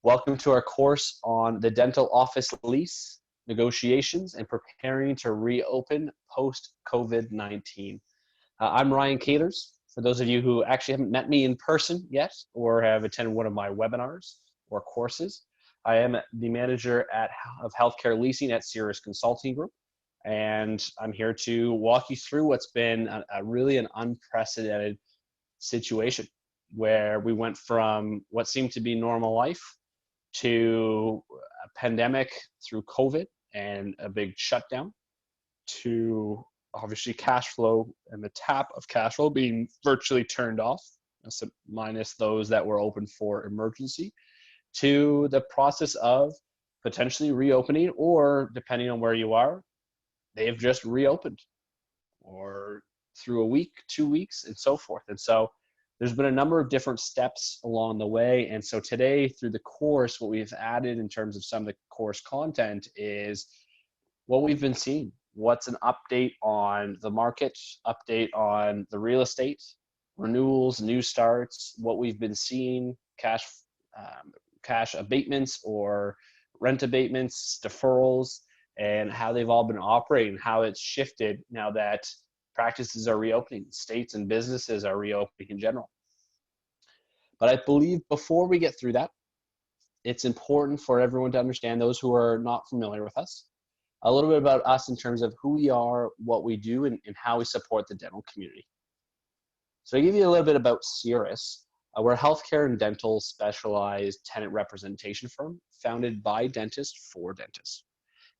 Welcome to our course on the Dental Office Lease, negotiations, and preparing to reopen post-COVID-19. I'm Ryan Cathers. For those of you who actually haven't met me in person yet or have attended one of my webinars or courses, I am the manager of healthcare leasing at Cirrus Consulting Group, and I'm here to walk you through what's been really an unprecedented situation where we went from what seemed to be normal life to a pandemic through COVID and a big shutdown to obviously cash flow and the tap of cash flow being virtually turned off, so minus those that were open for emergency, to the process of potentially reopening, or depending on where you are, they have just reopened, or through a week, 2 weeks, and so forth. And so there's been a number of different steps along the way. And so today, through the course, what we've added in terms of some of the course content is what we've been seeing. What's an update on the market, update on the real estate, renewals, new starts, what we've been seeing, cash abatements or rent abatements, deferrals, and how they've all been operating, how it's shifted now that practices are reopening, states and businesses are reopening in general. But I believe before we get through that, it's important for everyone to understand, those who are not familiar with us, a little bit about us in terms of who we are, what we do, and how we support the dental community. So I give you a little bit about Cirrus. We're a healthcare and dental specialized tenant representation firm founded by dentists for dentists.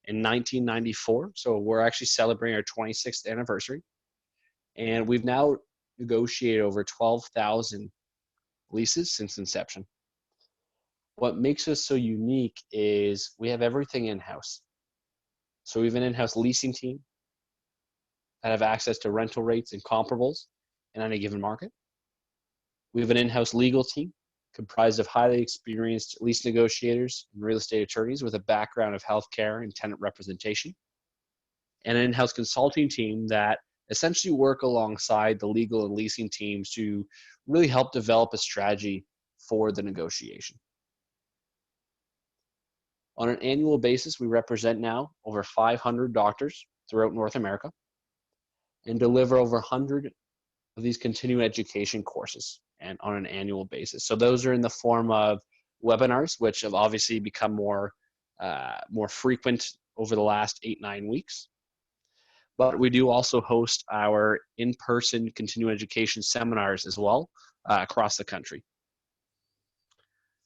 In 1994, so we're actually celebrating our 26th anniversary. And we've now negotiated over 12,000 leases since inception. What makes us so unique is we have everything in-house. So we have an in-house leasing team that have access to rental rates and comparables in any given market. We have an in-house legal team comprised of highly experienced lease negotiators and real estate attorneys with a background of healthcare and tenant representation, and an in-house consulting team that essentially work alongside the legal and leasing teams to really help develop a strategy for the negotiation. On an annual basis, we represent now over 500 doctors throughout North America and deliver over 100 of these continuing education courses and on an annual basis. So those are in the form of webinars, which have obviously become more frequent over the last 8-9 weeks. But we do also host our in-person continuing education seminars as well across the country.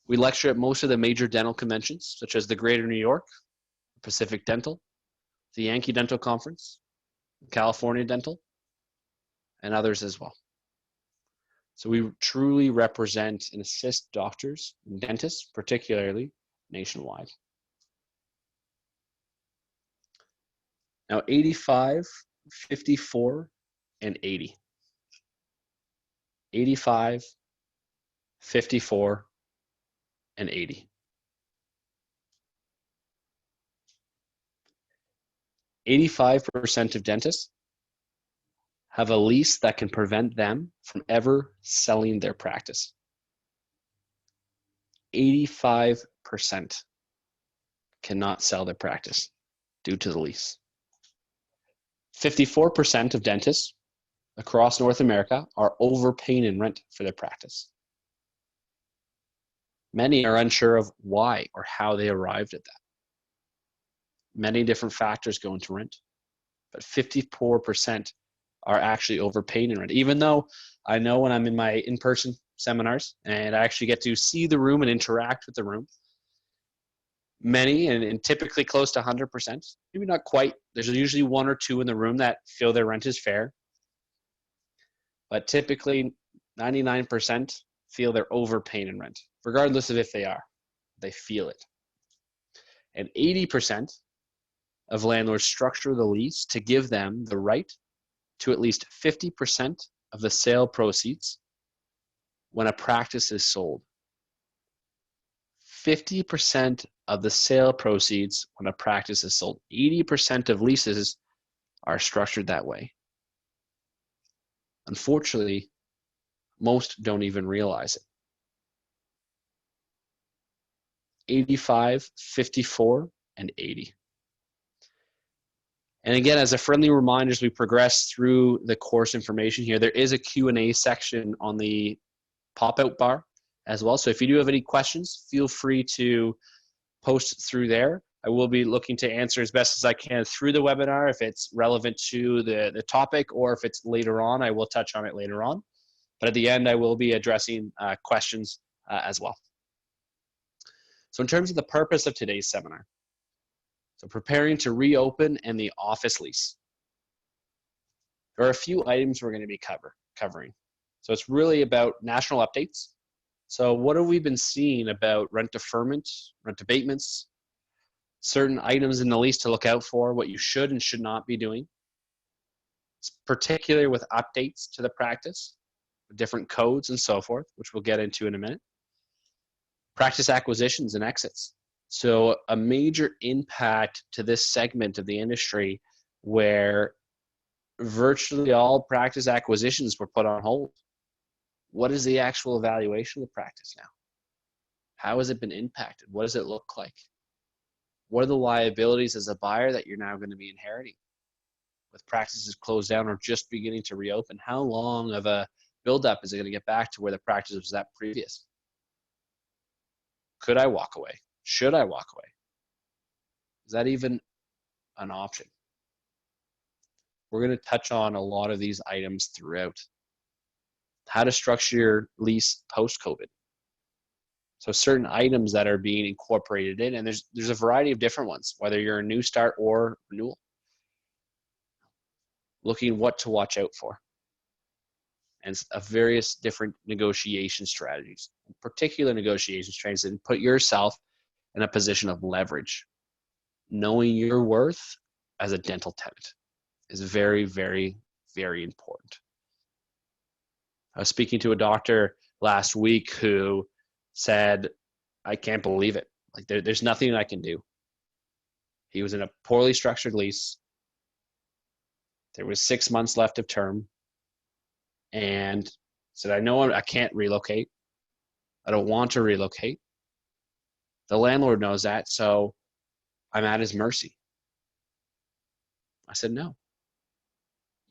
We lecture at most of the major dental conventions, such as the Greater New York, Pacific Dental, the Yankee Dental Conference, California Dental, and others as well. So we truly represent and assist doctors and dentists, particularly nationwide. Now, 85, 54, and 80. 85, 54, and 80. 85% of dentists have a lease that can prevent them from ever selling their practice. 85% cannot sell their practice due to the lease. 54% of dentists across North America are overpaying in rent for their practice. Many are unsure of why or how they arrived at that. Many different factors go into rent, but 54% are actually overpaying in rent. Even though I know when I'm in my in-person seminars and I actually get to see the room and interact with the room, many, and typically close to 100%, maybe not quite, there's usually 1 or 2 in the room that feel their rent is fair, but typically 99% feel they're overpaying in rent, regardless of if they are. They feel it. And 80% of landlords structure the lease to give them the right to at least 50% of the sale proceeds when a practice is sold. 50% of the sale proceeds when a practice is sold. 80% of leases are structured that way. Unfortunately, most don't even realize it. 85, 54, and 80. And again, as a friendly reminder, as we progress through the course information here, there is a Q&A section on the pop-out bar as well. So if you do have any questions, feel free to post through there. I will be looking to answer as best as I can through the webinar if it's relevant to the topic, or if it's later on, I will touch on it later on. But at the end, I will be addressing questions as well. So in terms of the purpose of today's seminar, so preparing to reopen and the office lease. There are a few items we're going to be covering. So it's really about national updates. So what have we been seeing about rent deferment, rent abatements, certain items in the lease to look out for, what you should and should not be doing, particularly with updates to the practice, different codes and so forth, which we'll get into in a minute. Practice acquisitions and exits. So a major impact to this segment of the industry where virtually all practice acquisitions were put on hold. What is the actual evaluation of the practice now? How has it been impacted? What does it look like? What are the liabilities as a buyer that you're now going to be inheriting with practices closed down or just beginning to reopen? How long of a buildup is it going to get back to where the practice was at previous? Could I walk away? Should I walk away? Is that even an option? We're going to touch on a lot of these items throughout. How to structure your lease post-COVID. So certain items that are being incorporated in, and there's a variety of different ones, whether you're a new start or renewal. Looking what to watch out for. And various different negotiation strategies, particular negotiation strategies that put yourself in a position of leverage. Knowing your worth as a dental tenant is very, very, very important. I was speaking to a doctor last week who said, I can't believe it. Like there's nothing I can do. He was in a poorly structured lease. There was 6 months left of term. And said, I know I can't relocate. I don't want to relocate. The landlord knows that, so I'm at his mercy. I said, no.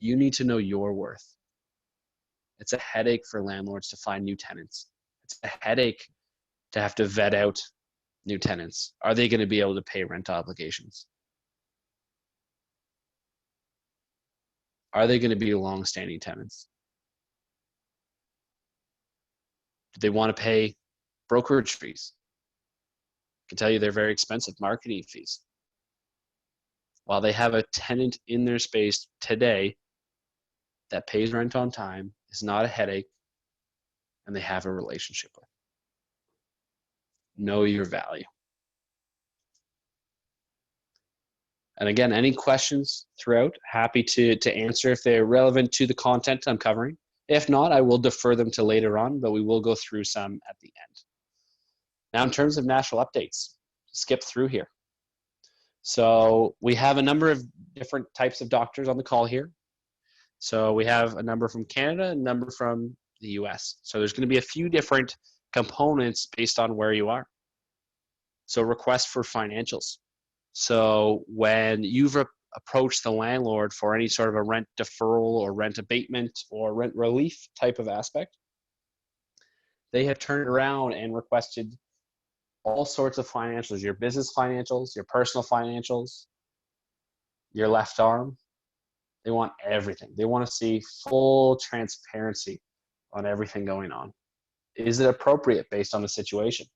You need to know your worth. It's a headache for landlords to find new tenants. It's a headache to have to vet out new tenants. Are they going to be able to pay rent obligations? Are they going to be long-standing tenants? Do they want to pay brokerage fees? I can tell you they're very expensive, marketing fees. While they have a tenant in their space today that pays rent on time, is not a headache, and they have a relationship with. Know your value. And again, any questions throughout, happy to answer if they're relevant to the content I'm covering. If not, I will defer them to later on, but we will go through some at the end. Now, in terms of national updates, skip through here. So we have a number of different types of doctors on the call here. So we have a number from Canada, a number from the US. So there's going to be a few different components based on where you are. So request for financials. So when you've approached the landlord for any sort of a rent deferral or rent abatement or rent relief type of aspect, they have turned around and requested all sorts of financials, your business financials, your personal financials, your left arm. They want everything. They want to see full transparency on everything going on. Is it appropriate based on the situation?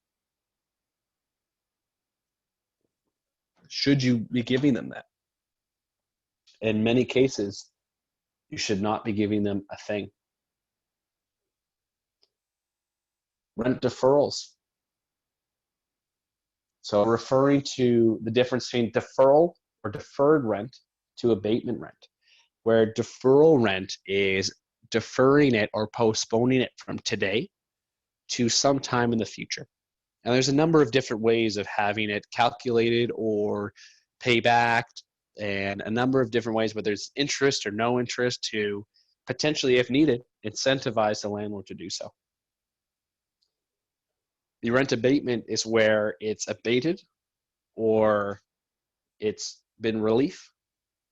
Should you be giving them that? In many cases, you should not be giving them a thing. Rent deferrals. So referring to the difference between deferral or deferred rent to abatement rent, where deferral rent is deferring it or postponing it from today to sometime in the future. And there's a number of different ways of having it calculated or pay back, and a number of different ways, whether it's interest or no interest, to potentially, if needed, incentivize the landlord to do so. The rent abatement is where it's abated or it's been relief,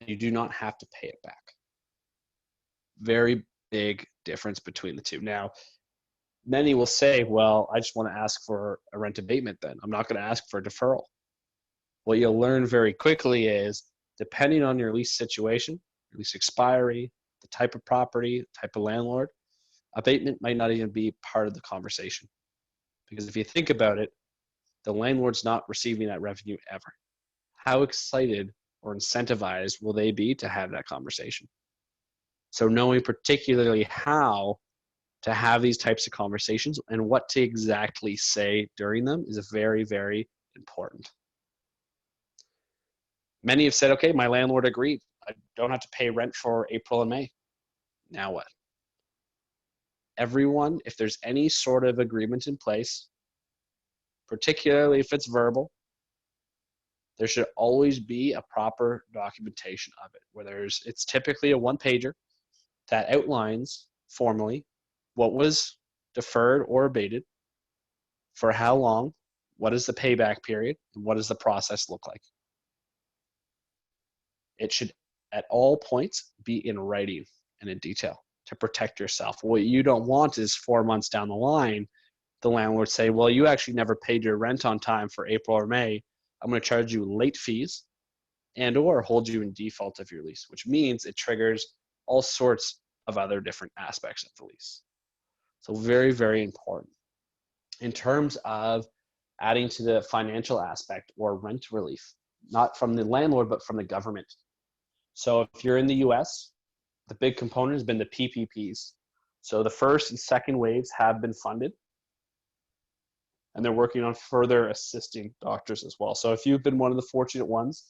and you do not have to pay it back. Very big difference between the two. Now, many will say, well, I just want to ask for a rent abatement then. I'm not going to ask for a deferral. What you'll learn very quickly is, depending on your lease situation, your lease expiry, the type of property, the type of landlord, abatement might not even be part of the conversation. Because if you think about it, the landlord's not receiving that revenue ever. How excited or incentivized will they be to have that conversation? So knowing particularly how to have these types of conversations and what to exactly say during them is very, very important. Many have said, okay, my landlord agreed. I don't have to pay rent for April and May. Now what? Everyone, if there's any sort of agreement in place, particularly if it's verbal, there should always be a proper documentation of it, where it's typically a one-pager that outlines formally what was deferred or abated, for how long, what is the payback period, and what does the process look like. It should at all points be in writing and in detail to protect yourself. What you don't want is 4 months down the line, the landlord say, well, you actually never paid your rent on time for April or May. I'm going to charge you late fees and or hold you in default of your lease, which means it triggers all sorts of other different aspects of the lease. So very, very important. In terms of adding to the financial aspect or rent relief, not from the landlord, but from the government. So if you're in the US, the big component has been the PPPs. So the first and second waves have been funded, and they're working on further assisting doctors as well. So if you've been one of the fortunate ones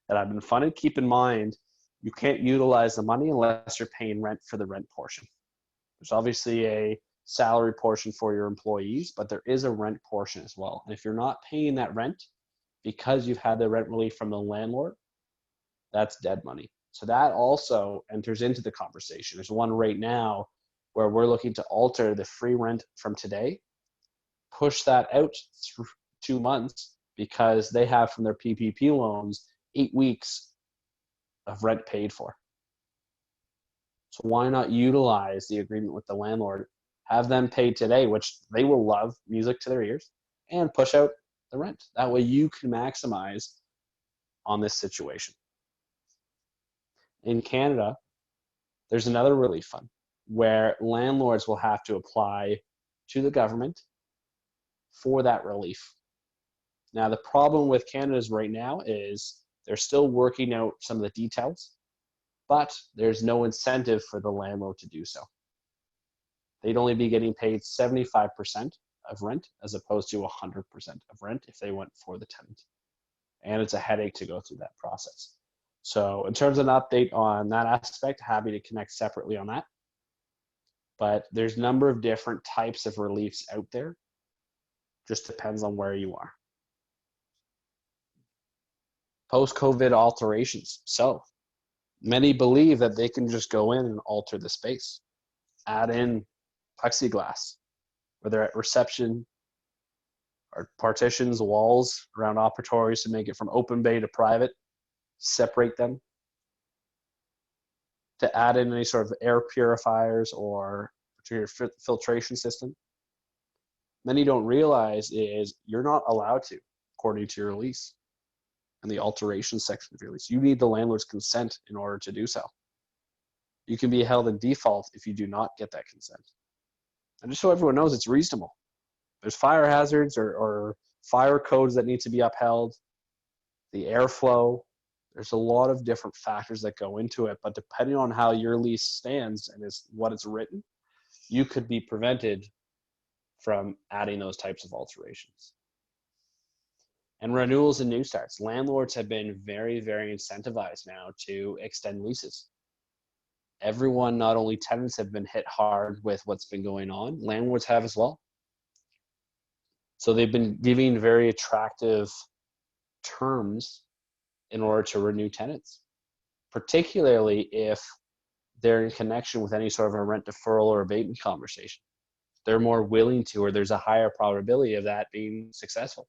that have been funded, keep in mind, you can't utilize the money unless you're paying rent for the rent portion. There's obviously a salary portion for your employees, but there is a rent portion as well. And if you're not paying that rent because you've had the rent relief from the landlord, that's dead money. So that also enters into the conversation. There's one right now where we're looking to alter the free rent from today, push that out through 2 months, because they have from their PPP loans 8 weeks of rent paid for. So why not utilize the agreement with the landlord, have them pay today, which they will love, music to their ears, and push out the rent. That way you can maximize on this situation. In Canada, there's another relief fund where landlords will have to apply to the government for that relief. Now, the problem with Canada's right now is they're still working out some of the details, but there's no incentive for the landlord to do so. They'd only be getting paid 75% of rent as opposed to 100% of rent if they went for the tenant. And it's a headache to go through that process. So in terms of an update on that aspect, happy to connect separately on that. But there's a number of different types of reliefs out there. Just depends on where you are. Post-COVID alterations. So many believe that they can just go in and alter the space, add in plexiglass, whether at reception or partitions, walls around operatories to make it from open bay to private, separate them, to add in any sort of air purifiers or your filtration system. Many don't realize is you're not allowed to, according to your lease and the alteration section of your lease. You need the landlord's consent in order to do so. You can be held in default if you do not get that consent. And just so everyone knows, it's reasonable. There's fire hazards or fire codes that need to be upheld, the airflow. There's a lot of different factors that go into it, but depending on how your lease stands and is what it's written, you could be prevented from adding those types of alterations. And renewals and new starts. Landlords have been very, very incentivized now to extend leases. Everyone, not only tenants, have been hit hard with what's been going on, landlords have as well. So they've been giving very attractive terms in order to renew tenants, particularly if they're in connection with any sort of a rent deferral or abatement conversation. they're more willing to, or there's a higher probability of that being successful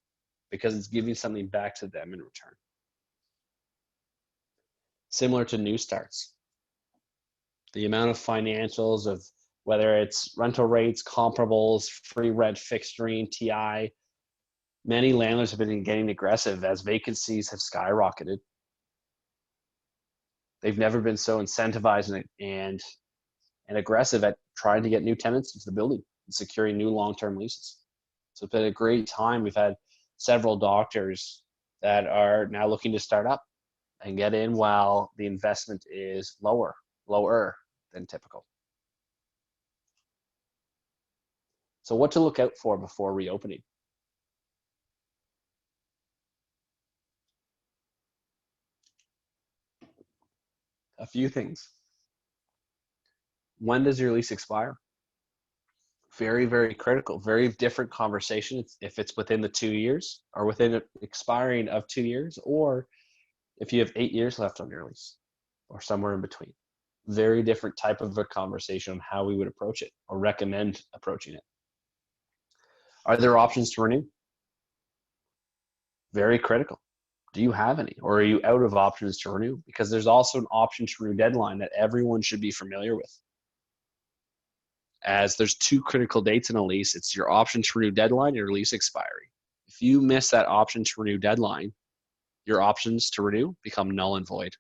because it's giving something back to them in return. Similar to new starts, the amount of financials of whether it's rental rates, comparables, free rent, fixturing, TI, many landlords have been getting aggressive as vacancies have skyrocketed. They've never been so incentivized and aggressive at trying to get new tenants into the building and securing new long-term leases. So it's been a great time. We've had several doctors that are now looking to start up and get in while the investment is lower than typical. So what to look out for before reopening? A few things. When does your lease expire? Very, very critical. Very different conversation if it's within the 2 years or within an expiring of 2 years, or if you have 8 years left on your lease or somewhere in between. Very different type of a conversation on how we would approach it or recommend approaching it. Are there options to renew? Very critical. Do you have any, or are you out of options to renew? Because there's also an option to renew deadline that everyone should be familiar with. As there's two critical dates in a lease, it's your option to renew deadline and your lease expiry. If you miss that option to renew deadline, your options to renew become null and void.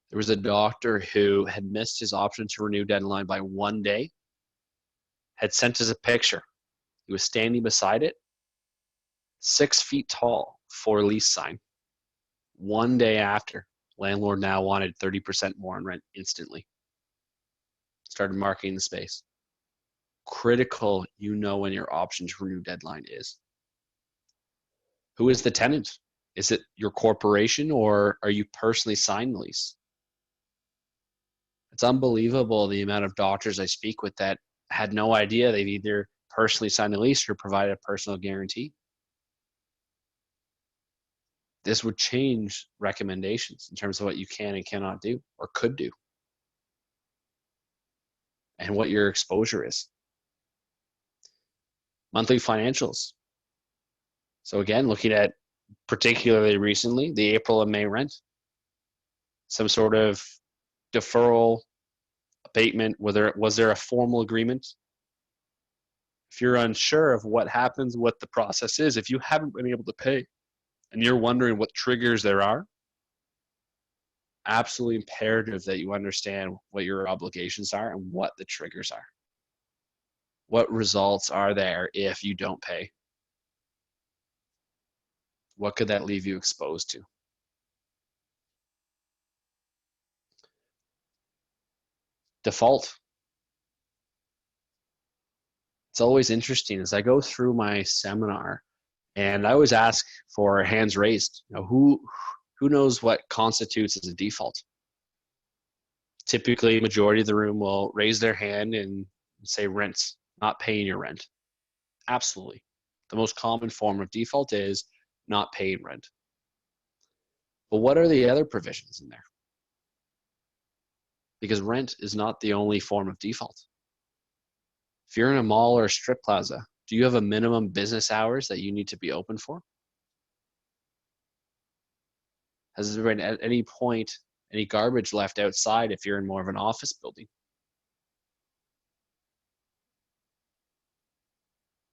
There was a doctor who had missed his option to renew deadline by 1 day, had sent us a picture. He was standing beside it, 6 feet tall, for lease sign. 1 day after, landlord now wanted 30% more on rent instantly. Started marketing the space. Critical, you know when your option to renew deadline is. Who is the tenant? Is it your corporation, or are you personally signing the lease? It's unbelievable the amount of doctors I speak with that had no idea they've either personally signed the lease or provided a personal guarantee. This would change recommendations in terms of what you can and cannot do or could do, and what your exposure is. Monthly financials. So again, looking at particularly recently, the April and May rent, some sort of deferral, abatement, was there a formal agreement? If you're unsure of what happens, what the process is, if you haven't been able to pay and you're wondering what triggers there are, absolutely imperative that you understand what your obligations are and what the triggers are. What results are there if you don't pay? What could that leave you exposed to? Default. It's always interesting as I go through my seminar, and I always ask for hands raised. You know, who knows what constitutes as a default? Typically, majority of the room will raise their hand and say rents, not paying your rent. Absolutely. The most common form of default is not paying rent. But what are the other provisions in there? Because rent is not the only form of default. If you're in a mall or a strip plaza, do you have a minimum business hours that you need to be open for? Has there been at any point any garbage left outside if you're in more of an office building?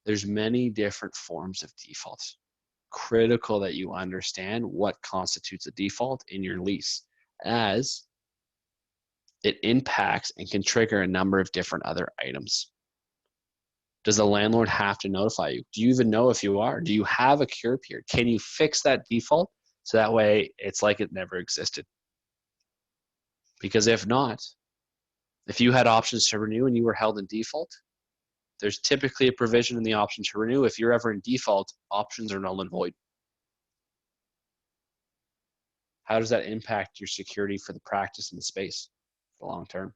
There's many different forms of defaults. Critical that you understand what constitutes a default in your lease, as it impacts and can trigger a number of different other items. Does the landlord have to notify you? Do you even know if you are? Do you have a cure period? Can you fix that default so that way it's like it never existed? Because if not, if you had options to renew and you were held in default, there's typically a provision in the option to renew. If you're ever in default, options are null and void. How does that impact your security for the practice and the space for the long term?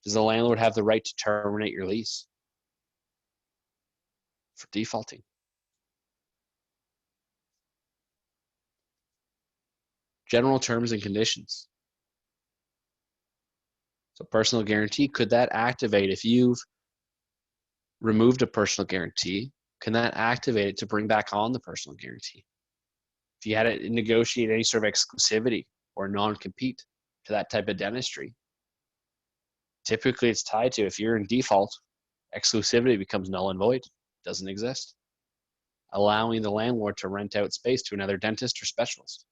Does the landlord have the right to terminate your lease for defaulting? General terms and conditions. So personal guarantee, could that activate if you've removed a personal guarantee? Can that activate it to bring back on the personal guarantee? If you had to negotiate any sort of exclusivity or non-compete to that type of dentistry, typically it's tied to, if you're in default, exclusivity becomes null and void, doesn't exist, allowing the landlord to rent out space to another dentist or specialist.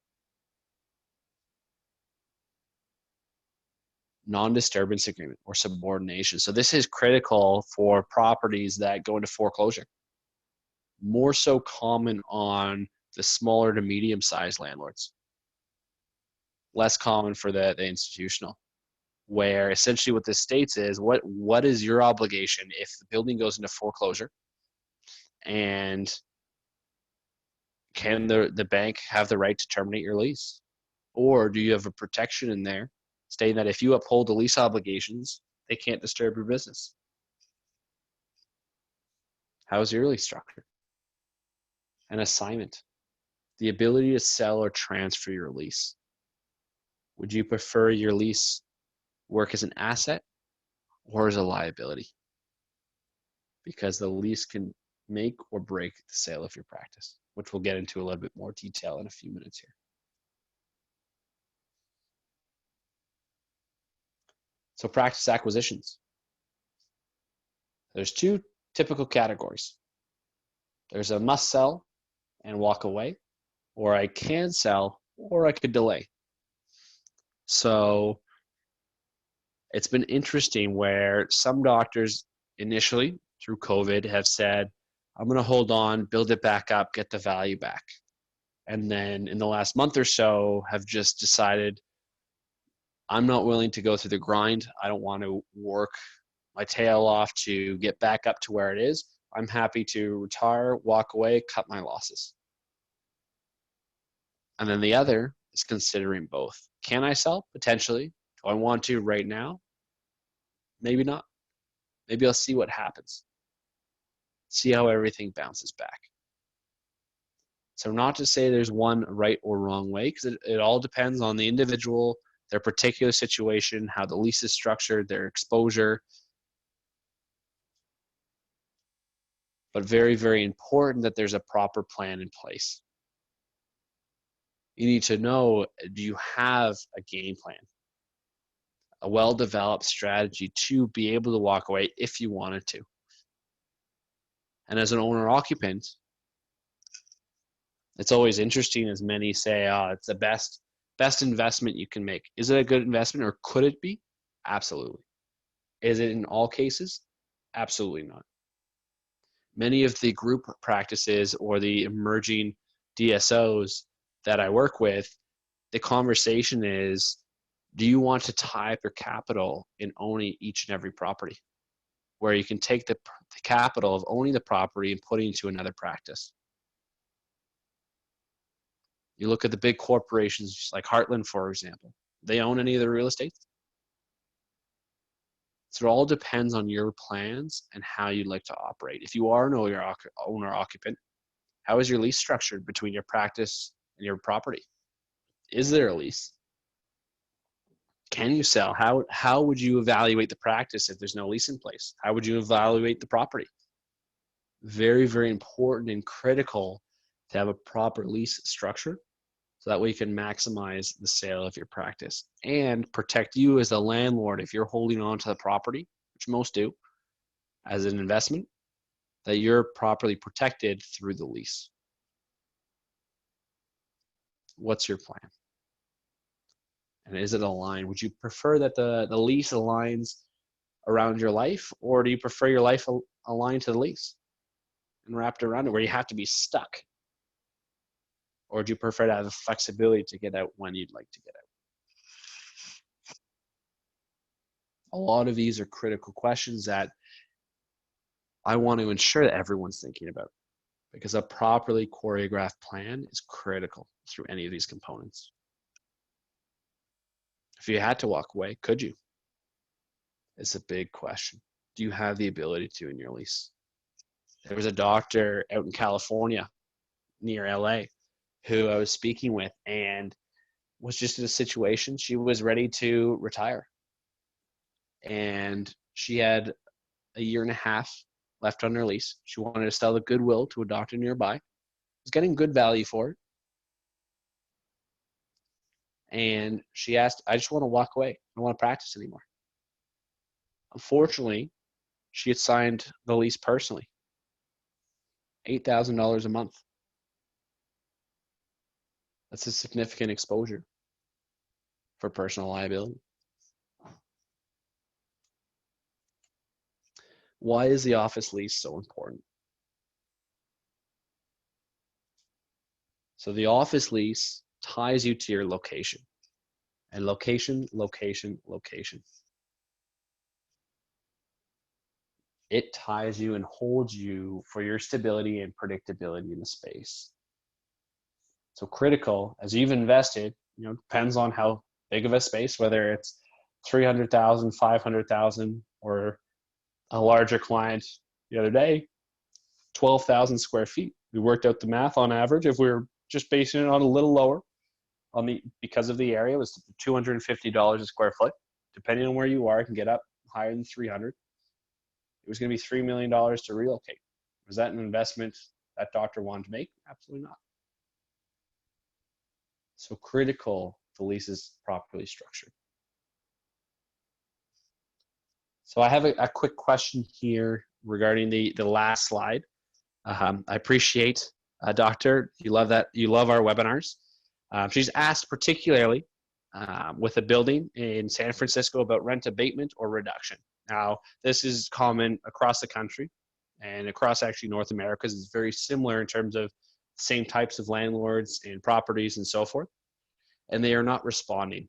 Non-disturbance agreement or subordination. So this is critical for properties that go into foreclosure. More so common on the smaller to medium-sized landlords. Less common for the institutional, where essentially what this states is, what is your obligation if the building goes into foreclosure, and can the bank have the right to terminate your lease? Or do you have a protection in there stating that if you uphold the lease obligations, they can't disturb your business? How is your lease structured? An assignment, the ability to sell or transfer your lease. Would you prefer your lease work as an asset or as a liability? Because the lease can make or break the sale of your practice, which we'll get into a little bit more detail in a few minutes here. So practice acquisitions. There's two typical categories. There's a must sell and walk away, or I can sell, or I could delay. So it's been interesting where some doctors initially through COVID have said, I'm going to hold on, build it back up, get the value back. And then in the last month or so have just decided, I'm not willing to go through the grind. I don't want to work my tail off to get back up to where it is. I'm happy to retire, walk away, cut my losses. And then the other is considering both. Can I sell? Potentially. Do I want to right now? Maybe not. Maybe I'll see what happens. See how everything bounces back. So not to say there's one right or wrong way, because it all depends on the individual, their particular situation, how the lease is structured, their exposure. But very, very important that there's a proper plan in place. You need to know, do you have a game plan? A well-developed strategy to be able to walk away if you wanted to. And as an owner-occupant, it's always interesting, as many say, it's the best investment you can make. Is it a good investment, or could it be? Absolutely. Is it in all cases? Absolutely not. Many of the group practices or the emerging DSOs that I work with, the conversation is, do you want to tie up your capital in owning each and every property, where you can take the capital of owning the property and putting it into another practice? You look at the big corporations like Heartland, for example. They own any of the real estate? So it all depends on your plans and how you'd like to operate. If you are an owner-occupant, how is your lease structured between your practice and your property? Is there a lease? Can you sell? How would you evaluate the practice if there's no lease in place? How would you evaluate the property? Very, very important and critical to have a proper lease structure, so that way you can maximize the sale of your practice and protect you as a landlord if you're holding on to the property, which most do, as an investment, that you're properly protected through the lease. What's your plan? And is it aligned? Would you prefer that the lease aligns around your life, or do you prefer your life aligned to the lease and wrapped around it, where you have to be stuck? Or do you prefer to have the flexibility to get out when you'd like to get out? A lot of these are critical questions that I want to ensure that everyone's thinking about, because a properly choreographed plan is critical through any of these components. If you had to walk away, could you? It's a big question. Do you have the ability to in your lease? There was a doctor out in California near LA who I was speaking with, and was just in a situation, she was ready to retire. and she had a year and a half left on her lease. She wanted to sell the goodwill to a doctor nearby. Was getting good value for it. And she asked, I just want to walk away. I don't want to practice anymore. Unfortunately, she had signed the lease personally. $8,000 a month. That's a significant exposure for personal liability. Why is the office lease so important? So the office lease ties you to your location. And location, location, location. It ties you and holds you for your stability and predictability in the space. So critical, as you've invested, depends on how big of a space, whether it's 300,000, 500,000, or a larger client the other day, 12,000 square feet. We worked out the math on average. If we were just basing it on a little lower, because of the area, it was $250 a square foot. Depending on where you are, it can get up higher than 300. It was going to be $3 million to relocate. Was that an investment that doctor wanted to make? Absolutely not. So critical, the lease is properly structured. So I have a quick question here regarding the last slide. I appreciate, Doctor, you love our webinars. She's asked particularly with a building in San Francisco about rent abatement or reduction. Now, this is common across the country and across actually North America. It's very similar in terms of same types of landlords and properties and so forth, and they are not responding.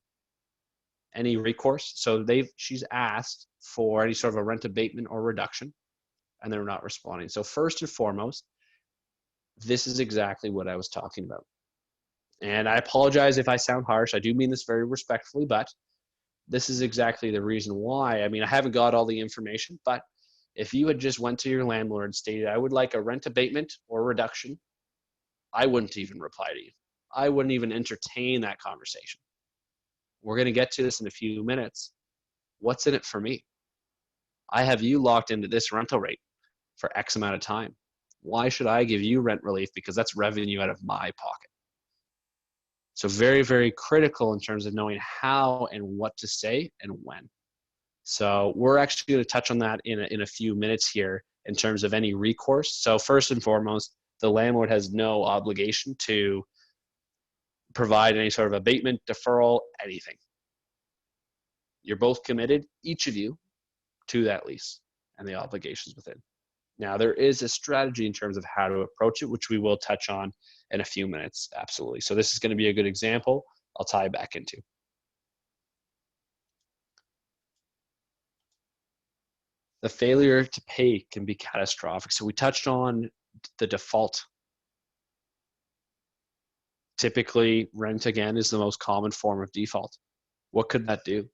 Any recourse? So she's asked for any sort of a rent abatement or reduction, and they're not responding. So first and foremost, this is exactly what I was talking about. And I apologize if I sound harsh. I do mean this very respectfully, but this is exactly the reason why. I mean, I haven't got all the information, but if you had just went to your landlord and stated, I would like a rent abatement or reduction, I wouldn't even reply to you. I wouldn't even entertain that conversation. We're going to get to this in a few minutes. What's in it for me? I have you locked into this rental rate for X amount of time. Why should I give you rent relief? Because that's revenue out of my pocket. So very, very critical in terms of knowing how and what to say and when. So we're actually going to touch on that in a few minutes here in terms of any recourse. So first and foremost, the landlord has no obligation to provide any sort of abatement, deferral, anything. You're both committed, each of you, to that lease and the obligations within. Now, there is a strategy in terms of how to approach it, which we will touch on in a few minutes, absolutely. So this is going to be a good example I'll tie back into. The failure to pay can be catastrophic. So we touched on the default. Typically, rent, again, is the most common form of default. What could that do?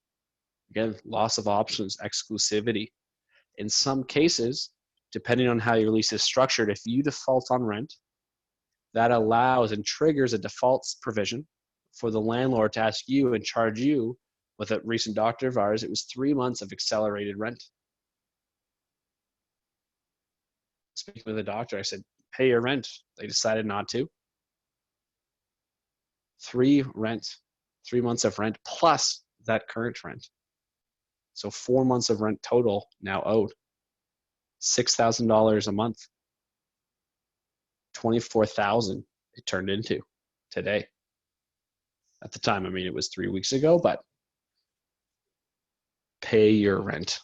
Again, loss of options, exclusivity. In some cases, depending on how your lease is structured, if you default on rent, that allows and triggers a default provision for the landlord to ask you and charge you. With a recent doctor of ours, it was 3 months of accelerated rent. Speaking with the doctor, I said, pay your rent. They decided not to. 3 months of rent plus that current rent. So 4 months of rent total now owed. $6,000 a month. 24,000 it turned into today. At the time, I mean, it was 3 weeks ago, but pay your rent.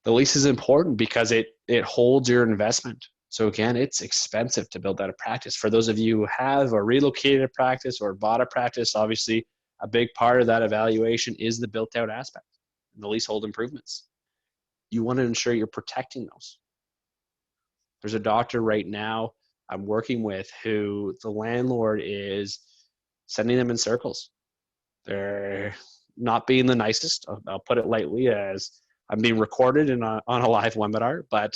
The lease is important because it holds your investment. So again, it's expensive to build out a practice. For those of you who have or relocated a practice or bought a practice, obviously a big part of that evaluation is the built out aspect, the leasehold improvements. You want to ensure you're protecting those. There's a doctor right now I'm working with who the landlord is sending them in circles. They're not being the nicest. I'll put it lightly, as I'm being recorded on a live webinar, but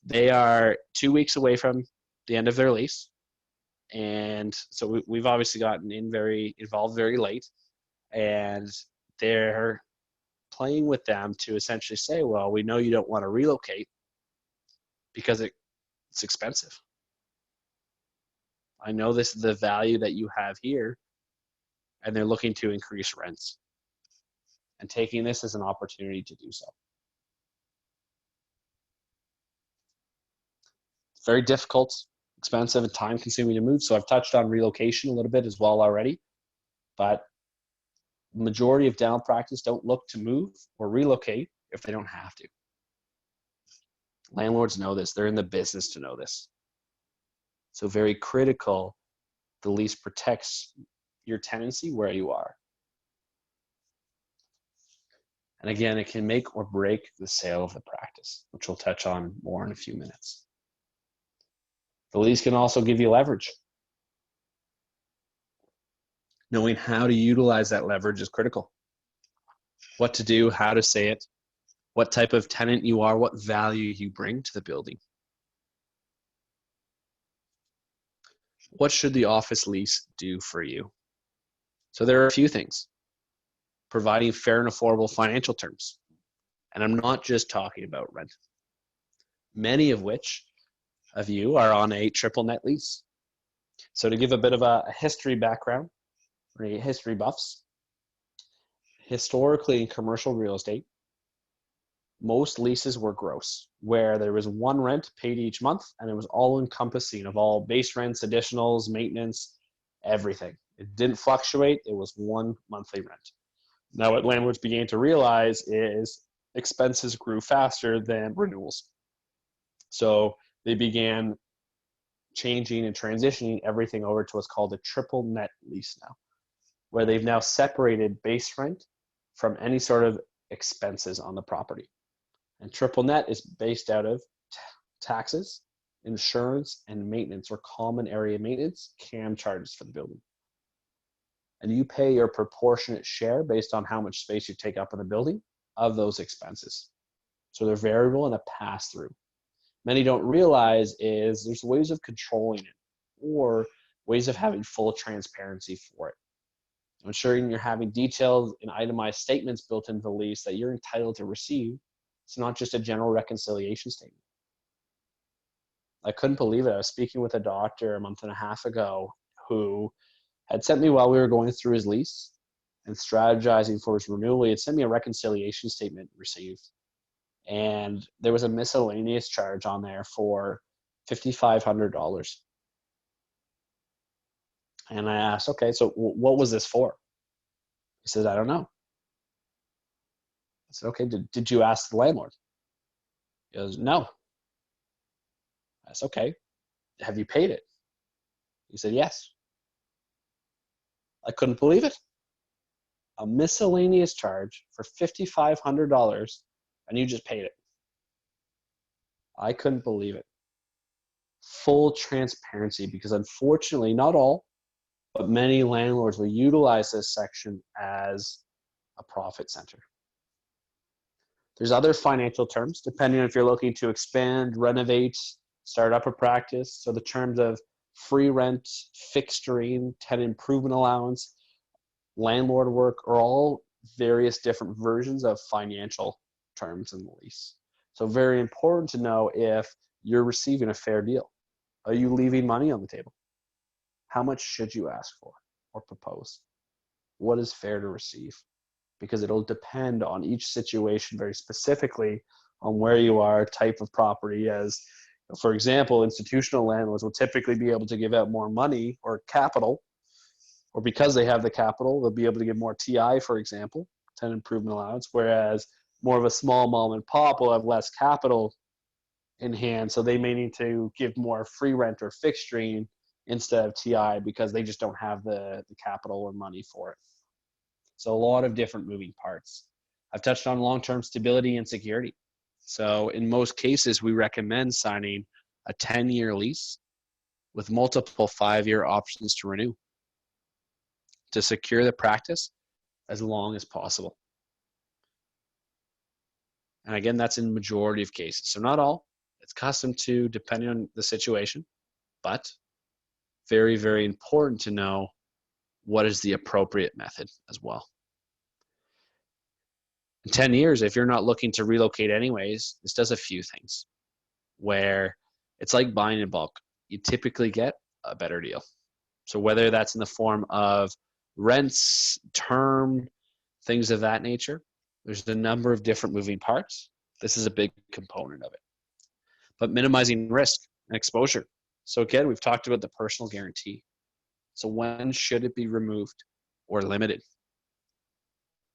they are 2 weeks away from the end of their lease. And so we've obviously gotten involved very late. And they're playing with them to essentially say, well, we know you don't want to relocate because it's expensive. I know this is the value that you have here, and they're looking to increase rents and taking this as an opportunity to do so. It's very difficult, expensive, and time consuming to move. So I've touched on relocation a little bit as well already, but the majority of dental practice don't look to move or relocate if they don't have to. Landlords know this. They're in the business to know this. So very critical, the lease protects your tenancy where you are. And again, it can make or break the sale of the practice, which we'll touch on more in a few minutes. The lease can also give you leverage. Knowing how to utilize that leverage is critical. What to do, how to say it, what type of tenant you are, what value you bring to the building. What should the office lease do for you? So there are a few things. Providing fair and affordable financial terms. And I'm not just talking about rent. Many of which of you are on a triple net lease. So to give a bit of a history background, for any history buffs, historically in commercial real estate, most leases were gross, where there was one rent paid each month, and it was all encompassing of all base rents, additionals, maintenance, everything. It didn't fluctuate. It was one monthly rent. Now, what landlords began to realize is expenses grew faster than renewals. So they began changing and transitioning everything over to what's called a triple net lease now, where they've now separated base rent from any sort of expenses on the property. And triple net is based out of taxes, insurance, and maintenance, or common area maintenance, CAM charges for the building. And you pay your proportionate share based on how much space you take up in the building of those expenses. So they're variable and a pass through. Many don't realize is there's ways of controlling it or ways of having full transparency for it. Ensuring you're having detailed and itemized statements built into the lease that you're entitled to receive. It's not just a general reconciliation statement. I couldn't believe it. I was speaking with a doctor a month and a half ago who had sent me while we were going through his lease and strategizing for his renewal. He had sent me a reconciliation statement received. And there was a miscellaneous charge on there for $5,500. And I asked, okay, so what was this for? He said, I don't know. I said, okay, did you ask the landlord? He goes, no. I said, okay, have you paid it? He said, yes. I couldn't believe it. A miscellaneous charge for $5,500 and you just paid it. I couldn't believe it. Full transparency, because unfortunately, not all, but many landlords will utilize this section as a profit center. There's other financial terms, depending on if you're looking to expand, renovate, start up a practice. So the terms of free rent, fixturing, tenant improvement allowance, landlord work are all various different versions of financial terms in the lease. So very important to know if you're receiving a fair deal. Are you leaving money on the table? How much should you ask for or propose? What is fair to receive? Because it'll depend on each situation very specifically on where you are, type of property. As for example, institutional landlords will typically be able to give out more money or capital, or because they have the capital, they'll be able to give more TI, for example, tenant improvement allowance, whereas more of a small mom and pop will have less capital in hand, so they may need to give more free rent or fixturing instead of TI because they just don't have the capital or money for it. So a lot of different moving parts. I've touched on long-term stability and security. So in most cases, we recommend signing a 10-year lease with multiple 5-year options to renew to secure the practice as long as possible. And again, that's in majority of cases. So not all, it's custom to depending on the situation, but very, very important to know what is the appropriate method as well. In 10 years, if you're not looking to relocate anyways, this does a few things where it's like buying in bulk. You typically get a better deal. So whether that's in the form of rents, term, things of that nature, there's a number of different moving parts. This is a big component of it. But minimizing risk and exposure. So again, we've talked about the personal guarantee. So when should it be removed or limited?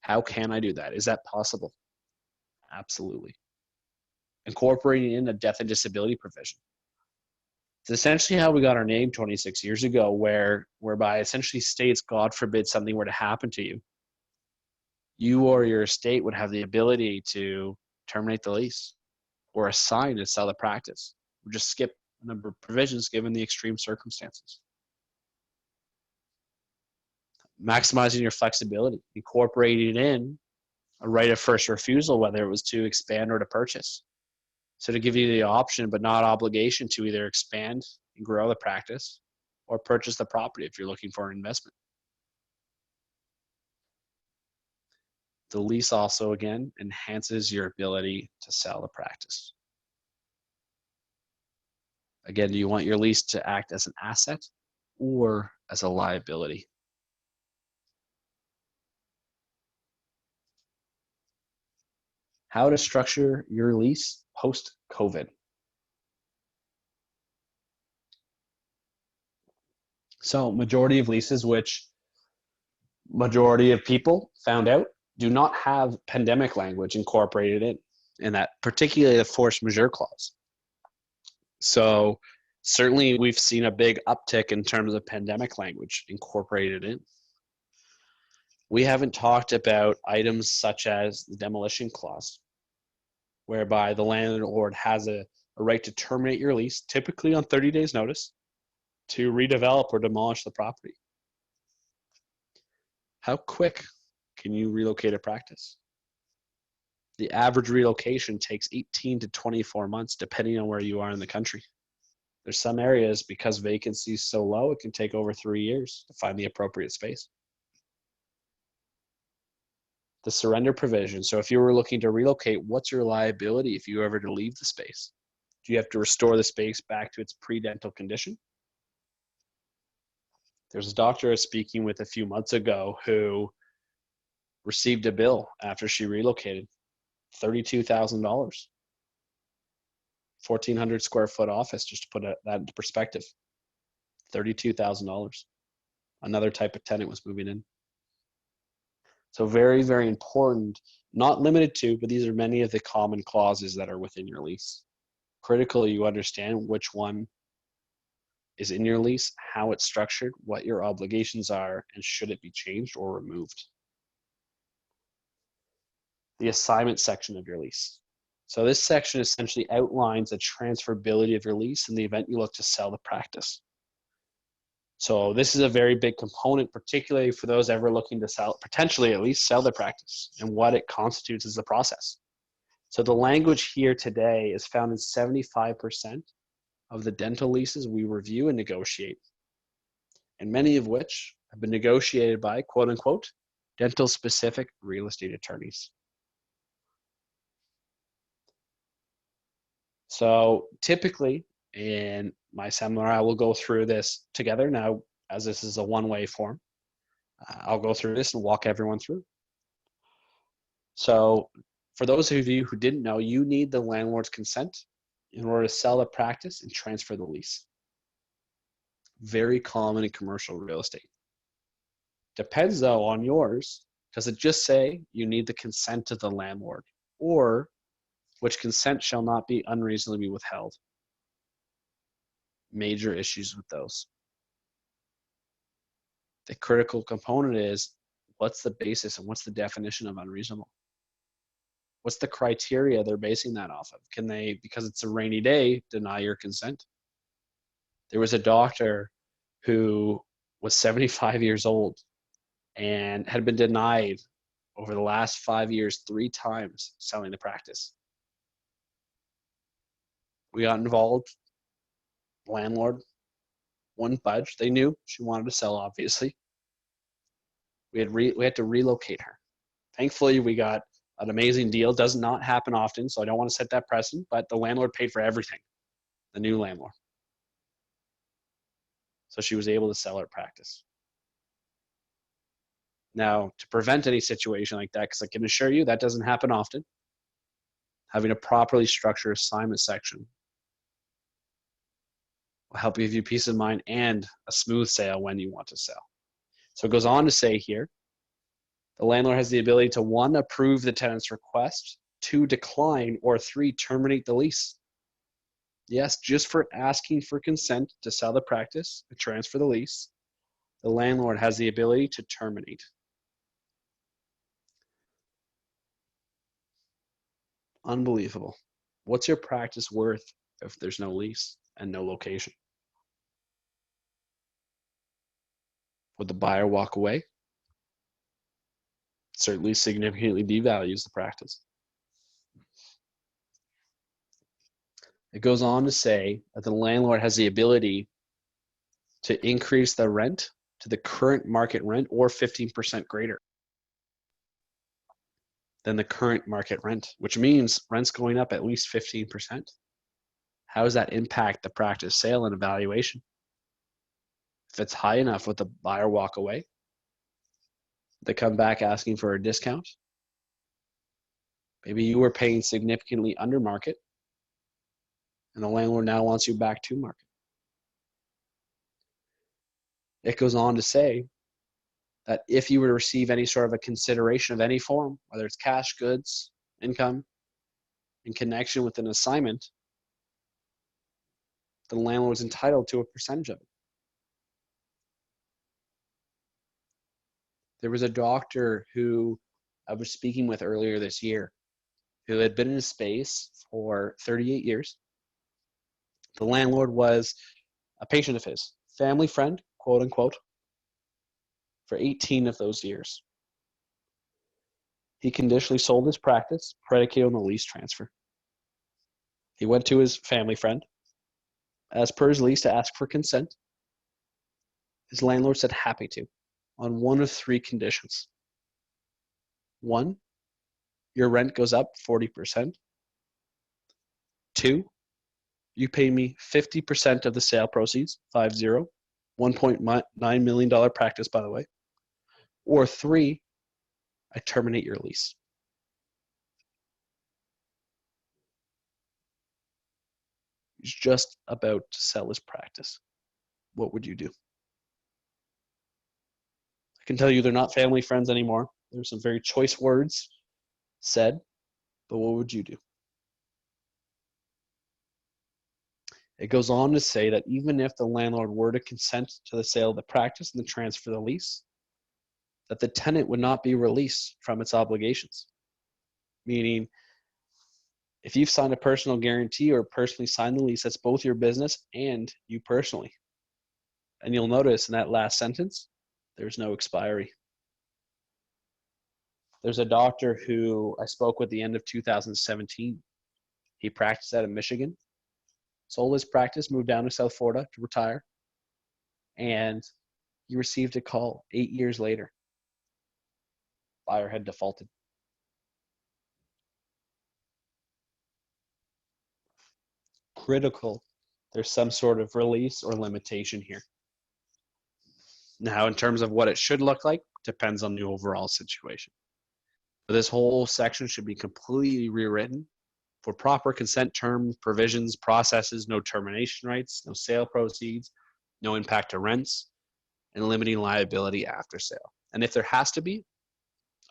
How can I do that? Is that possible? Absolutely. Incorporating in a death and disability provision. It's essentially how we got our name 26 years ago, whereby essentially states, God forbid something were to happen to you, you or your estate would have the ability to terminate the lease or assign to sell the practice. Or just skip a number of provisions given the extreme circumstances. Maximizing your flexibility, incorporating in a right of first refusal, whether it was to expand or to purchase. So to give you the option, but not obligation, to either expand and grow the practice or purchase the property if you're looking for an investment. The lease also, again, enhances your ability to sell the practice. Again, do you want your lease to act as an asset or as a liability? How to structure your lease post-COVID. So majority of leases, which majority of people found out, do not have pandemic language incorporated in that, particularly the force majeure clause. So certainly we've seen a big uptick in terms of pandemic language incorporated in. We haven't talked about items such as the demolition clause, whereby the landlord has a right to terminate your lease, typically on 30 days notice, to redevelop or demolish the property. How quick can you relocate a practice? The average relocation takes 18 to 24 months, depending on where you are in the country. There's some areas, because vacancy is so low, it can take over 3 years to find the appropriate space. The surrender provision. So if you were looking to relocate, what's your liability if you ever to leave the space? Do you have to restore the space back to its pre-dental condition? There's a doctor I was speaking with a few months ago who received a bill after she relocated, $32,000, 1,400 square foot office, just to put that into perspective, $32,000. Another type of tenant was moving in. So very, very important, not limited to, but these are many of the common clauses that are within your lease. Critical you understand which one is in your lease, how it's structured, what your obligations are, and should it be changed or removed. The assignment section of your lease. So this section essentially outlines the transferability of your lease in the event you look to sell the practice. So this is a very big component, particularly for those ever looking to sell, potentially at least sell their practice, and what it constitutes as the process. So the language here today is found in 75% of the dental leases we review and negotiate, and many of which have been negotiated by, quote unquote, dental specific real estate attorneys. So typically in my seminar, I will go through this together. Now, as this is a one-way form, I'll go through this and walk everyone through. So for those of you who didn't know, you need the landlord's consent in order to sell the practice and transfer the lease. Very common in commercial real estate. Depends though on yours. Does it just say you need the consent of the landlord, or which consent shall not be unreasonably withheld? Major issues with those. The critical component is, what's the basis and what's the definition of unreasonable? What's the criteria they're basing that off of? Can they, because it's a rainy day, deny your consent? There was a doctor who was 75 years old and had been denied over the last 5 years 3 times selling the practice. We got involved. Landlord wouldn't budge. They knew she wanted to sell, obviously. We had to relocate her. Thankfully, we got An amazing deal. Does not happen often, so I don't want to set that precedent, but the landlord paid for everything, the new landlord. So she was able to sell her practice. Now, to prevent any situation like that, because I can assure you that doesn't happen often, having a properly structured assignment section will help give you peace of mind and a smooth sale when you want to sell. So it goes on to say here, the landlord has the ability to 1, approve the tenant's request, 2, decline, or 3, terminate the lease. Yes, just for asking for consent to sell the practice and transfer the lease, the landlord has the ability to terminate. Unbelievable. What's your practice worth if there's no lease and no location? Would the buyer walk away? Certainly significantly devalues the practice. It goes on to say that the landlord has the ability to increase the rent to the current market rent or 15% greater than the current market rent, which means rent's going up at least 15%. How does that impact the practice sale and evaluation? If it's high enough, would the buyer walk away? They come back asking for a discount? Maybe you were paying significantly under market and the landlord now wants you back to market. It goes on to say that if you were to receive any sort of a consideration of any form, whether it's cash, goods, income, in connection with an assignment, the landlord is entitled to a percentage of it. There was a doctor who I was speaking with earlier this year who had been in a space for 38 years. The landlord was a patient of his, family friend, quote unquote, for 18 of those years. He conditionally sold his practice, predicated on the lease transfer. He went to his family friend, as per his lease, to ask for consent. His landlord said happy to, on one of 3 conditions. 1, your rent goes up 40%. 2, you pay me 50% of the sale proceeds, 50, $1.9 million practice, by the way. Or 3, I terminate your lease. He's just about to sell his practice. What would you do? I can tell you they're not family friends anymore. There's some very choice words said, but what would you do? It goes on to say that even if the landlord were to consent to the sale of the practice and the transfer of the lease, that the tenant would not be released from its obligations. Meaning, if you've signed a personal guarantee or personally signed the lease, that's both your business and you personally. And you'll notice in that last sentence, there's no expiry. There's a doctor who I spoke with at the end of 2017. He practiced out of Michigan, sold his practice, moved down to South Florida to retire, and he received a call 8 years later. Buyer had defaulted. Critical, there's some sort of release or limitation here. Now, in terms of what it should look like, depends on the overall situation. But this whole section should be completely rewritten for proper consent terms, provisions, processes, no termination rights, no sale proceeds, no impact to rents, and limiting liability after sale. And if there has to be,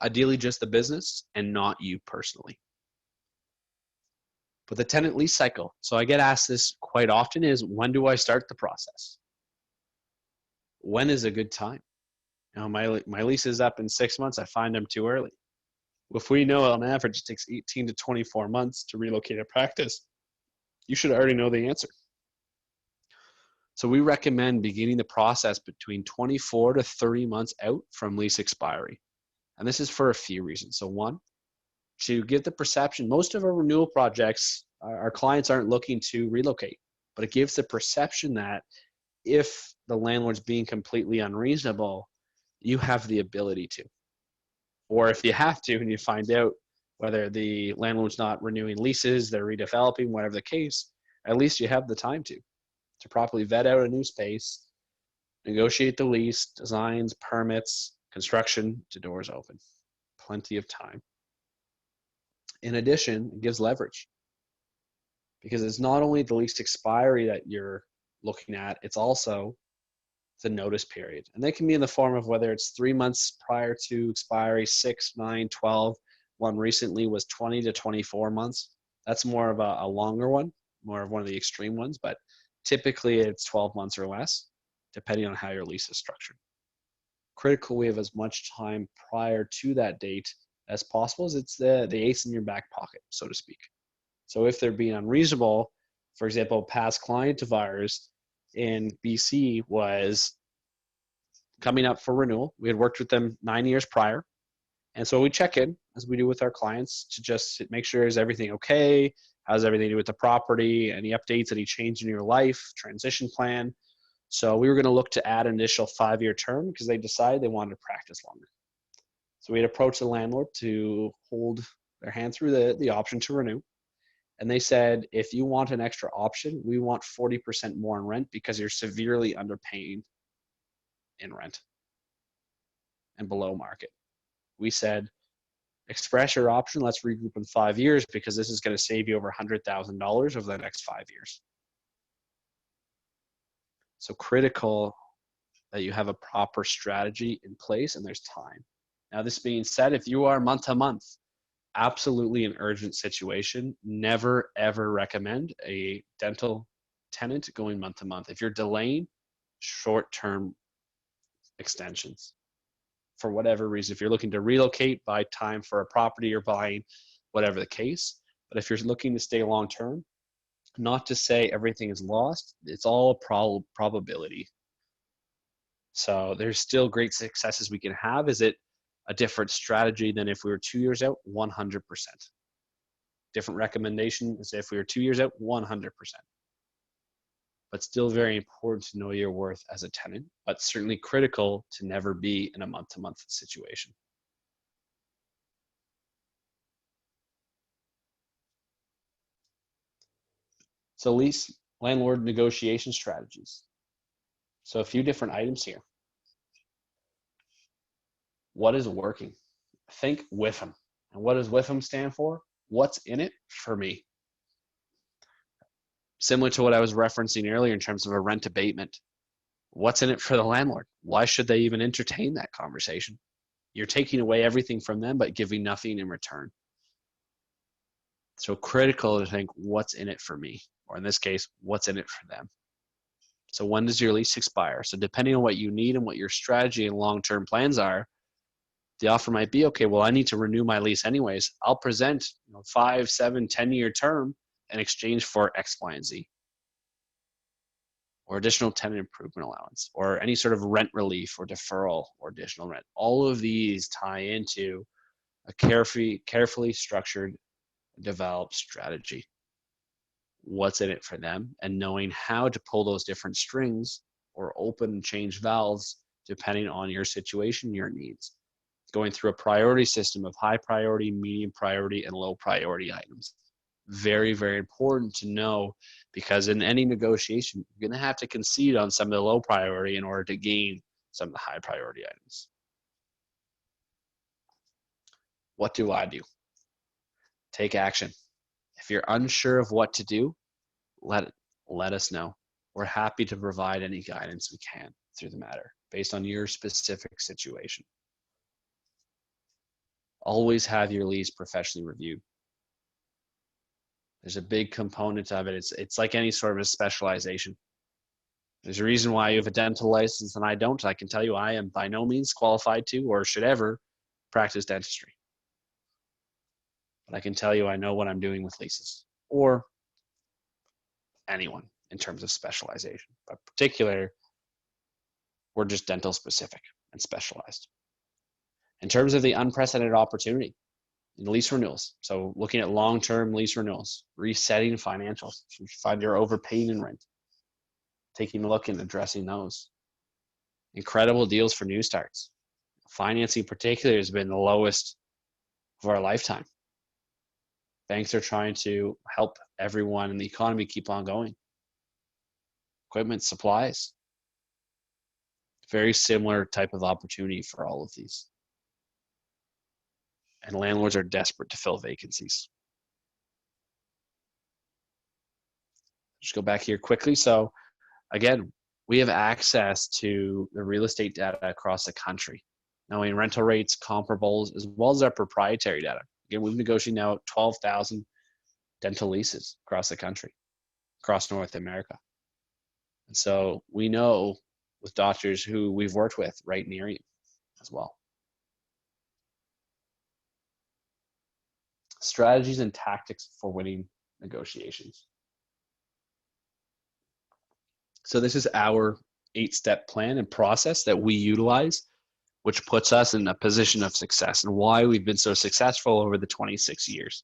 ideally just the business and not you personally. But the tenant lease cycle, so I get asked this quite often, is when do I start the process? When is a good time? You know, my lease is up in 6 months. I find them too early. If we know on average it takes 18 to 24 months to relocate a practice, you should already know the answer. So we recommend beginning the process between 24 to 30 months out from lease expiry. And this is for a few reasons. So 1, to give the perception, most of our renewal projects, our clients aren't looking to relocate, but it gives the perception that if the landlord's being completely unreasonable, you have the ability to. Or if you have to and you find out whether the landlord's not renewing leases, they're redeveloping, whatever the case, at least you have the time to properly vet out a new space, negotiate the lease, designs, permits, construction to doors open. Plenty of time. In addition, it gives leverage because it's not only the lease expiry that you're looking at, it's also the notice period. And they can be in the form of whether it's 3 months prior to expiry, 6, 9, 12. One recently was 20 to 24 months. That's more of a longer one, more of one of the extreme ones, but typically it's 12 months or less, depending on how your lease is structured. Critical we have as much time prior to that date as possible, as it's the ace in your back pocket, so to speak. So if they're being unreasonable, for example, past client of ours in BC was coming up for renewal. We had worked with them 9 years prior. And so we check in, as we do with our clients, to just make sure, is everything okay? How's everything to do with the property? Any updates, any change in your life, transition plan? So we were going to look to add an initial 5-year term because they decided they wanted to practice longer. So we had approached the landlord to hold their hand through the option to renew. And they said, if you want an extra option, we want 40% more in rent because you're severely underpaying in rent and below market. We said, express your option. Let's regroup in 5 years because this is going to save you over $100,000 over the next 5 years. So critical that you have a proper strategy in place and there's time. Now, this being said, if you are month to month, absolutely an urgent situation, never ever recommend a dental tenant going month to month. If you're delaying, short-term extensions for whatever reason. If you're looking to relocate, buy time for a property you're buying, whatever the case. But if you're looking to stay long-term, not to say everything is lost, it's all probability. So there's still great successes we can have. Is it a different strategy than if we were 2 years out? 100%. Different recommendation is if we were 2 years out? 100%. But still very important to know your worth as a tenant, but certainly critical to never be in a month-to-month situation. So lease landlord negotiation strategies. So a few different items here. What is working? Think with them. And what does with them stand for? What's in it for me? Similar to what I was referencing earlier in terms of a rent abatement. What's in it for the landlord? Why should they even entertain that conversation? You're taking away everything from them, but giving nothing in return. So critical to think, what's in it for me? Or in this case, what's in it for them? So when does your lease expire? So depending on what you need and what your strategy and long-term plans are, the offer might be, okay, well, I need to renew my lease anyways. I'll present 5, 7, 10-year term in exchange for X, Y, and Z, or additional tenant improvement allowance, or any sort of rent relief or deferral or additional rent. All of these tie into a carefully structured, developed strategy. What's in it for them, and knowing how to pull those different strings or open and change valves depending on your situation, your needs. Going through a priority system of high priority, medium priority, and low priority items. Very, very important to know, because in any negotiation, you're going to have to concede on some of the low priority in order to gain some of the high priority items. What do I do? Take action. If you're unsure of what to do, let us know. We're happy to provide any guidance we can through the matter based on your specific situation. Always have your lease professionally reviewed. There's a big component of it. It's like any sort of a specialization. There's a reason why you have a dental license and I don't. I can tell you I am by no means qualified to or should ever practice dentistry. But I can tell you I know what I'm doing with leases, or anyone in terms of specialization. But particular, we're just dental specific and specialized. In terms of the unprecedented opportunity in lease renewals, so looking at long-term lease renewals, resetting financials, if you find you're overpaying in rent, taking a look and addressing those. Incredible deals for new starts. Financing particularly has been the lowest of our lifetime. Banks are trying to help everyone in the economy keep on going. Equipment, supplies, very similar type of opportunity for all of these. And landlords are desperate to fill vacancies. Just go back here quickly. So again, we have access to the real estate data across the country, knowing rental rates, comparables, as well as our proprietary data. Again, we've negotiated now 12,000 dental leases across the country, across North America. And so we know with doctors who we've worked with right near you as well. Strategies and tactics for winning negotiations. So this is our 8-step plan and process that we utilize, which puts us in a position of success and why we've been so successful over the 26 years.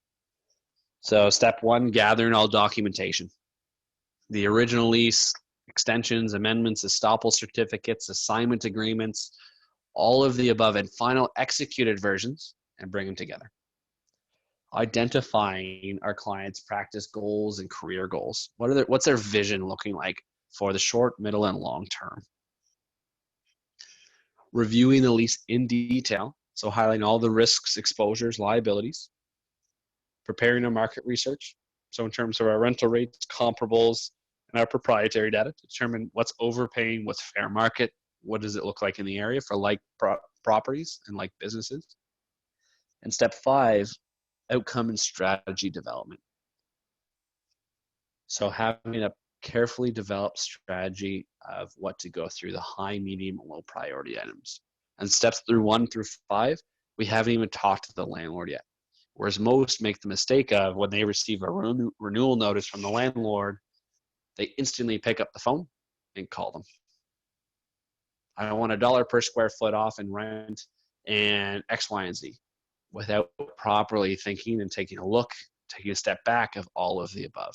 So step 1, gathering all documentation. The original lease, extensions, amendments, estoppel certificates, assignment agreements, all of the above, and final executed versions, and bring them together. Identifying our clients' practice goals and career goals. What's their vision looking like for the short, middle, and long term? Reviewing the lease in detail, so highlighting all the risks, exposures, liabilities. Preparing our market research, so in terms of our rental rates, comparables, and our proprietary data to determine what's overpaying, what's fair market, what does it look like in the area for like properties and like businesses. And step 5, outcome and strategy development. So having a carefully developed strategy of what to go through the high, medium, and low priority items. And steps through 1 through 5, we haven't even talked to the landlord yet. Whereas most make the mistake of when they receive a renewal notice from the landlord, they instantly pick up the phone and call them. I want $1 per square foot off in rent and X, Y, and Z, without properly thinking and taking a look, taking a step back of all of the above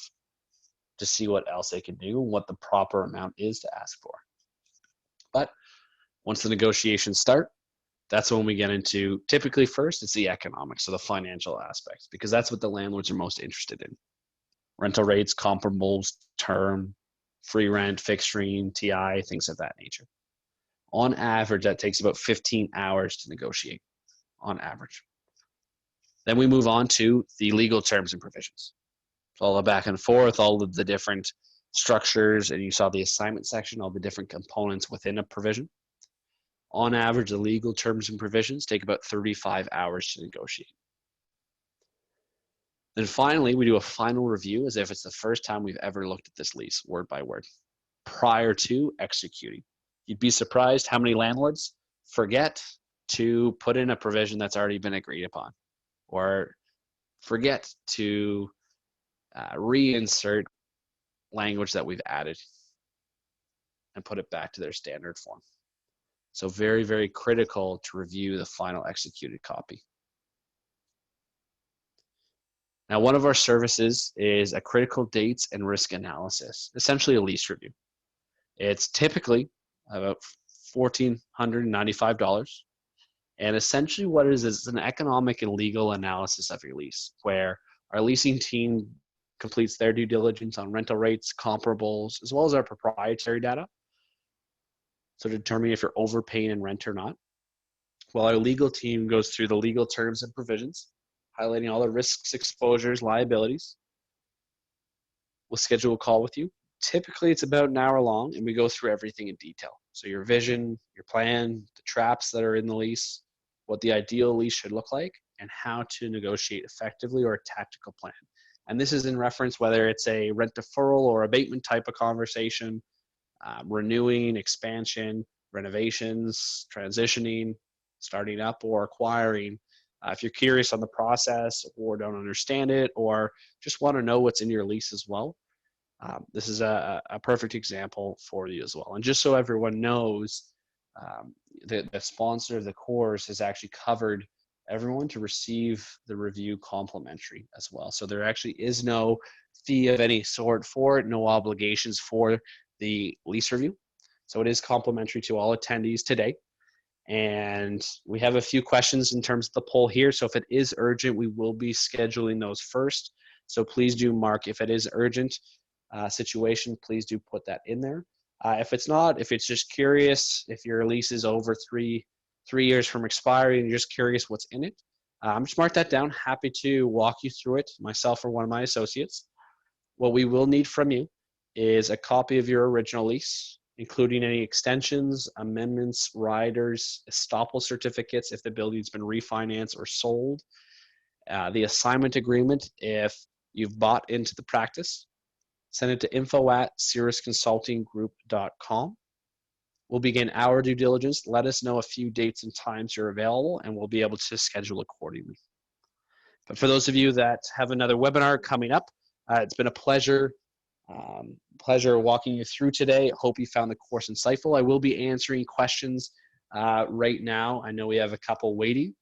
to see what else they can do and what the proper amount is to ask for. But once the negotiations start, that's when we get into, typically first, it's the economics, so the financial aspects, because that's what the landlords are most interested in. Rental rates, comparables, term, free rent, fixturing, TI, things of that nature. On average, that takes about 15 hours to negotiate, on average. Then we move on to the legal terms and provisions. So all the back and forth, all of the different structures, and you saw the assignment section, all the different components within a provision. On average, the legal terms and provisions take about 35 hours to negotiate. Then finally, we do a final review as if it's the first time we've ever looked at this lease, word by word, prior to executing. You'd be surprised how many landlords forget to put in a provision that's already been agreed upon, or forget to reinsert language that we've added and put it back to their standard form. So very, very critical to review the final executed copy. Now, one of our services is a critical dates and risk analysis, essentially a lease review. It's typically about $1,495. And essentially what it is it's an economic and legal analysis of your lease, where our leasing team completes their due diligence on rental rates, comparables, as well as our proprietary data. So determining if you're overpaying in rent or not. While our legal team goes through the legal terms and provisions, highlighting all the risks, exposures, liabilities. We'll schedule a call with you. Typically, it's about an hour long, and we go through everything in detail. So your vision, your plan, the traps that are in the lease, what the ideal lease should look like, and how to negotiate effectively or a tactical plan. And this is in reference whether it's a rent deferral or abatement type of conversation, renewing, expansion, renovations, transitioning, starting up, or acquiring. If you're curious on the process or don't understand it or just want to know what's in your lease as well, this is a perfect example for you as well. And just so everyone knows, the sponsor of the course has actually covered everyone to receive the review complimentary as well. So there actually is no fee of any sort for it, no obligations for the lease review. So it is complimentary to all attendees today. And we have a few questions in terms of the poll here. So if it is urgent, we will be scheduling those first. So please do mark if it is urgent situation, please do put that in there. If it's not, if it's just curious, if your lease is over three years from expiry and you're just curious what's in it, just mark that down. Happy to walk you through it, myself or one of my associates. What we will need from you is a copy of your original lease, including any extensions, amendments, riders, estoppel certificates if the building's been refinanced or sold, the assignment agreement if you've bought into the practice. Send it to info@cirrusconsultinggroup.com. We'll begin our due diligence. Let us know a few dates and times you're available, and we'll be able to schedule accordingly. But for those of you that have another webinar coming up, it's been a pleasure walking you through today. Hope you found the course insightful. I will be answering questions right now. I know we have a couple waiting,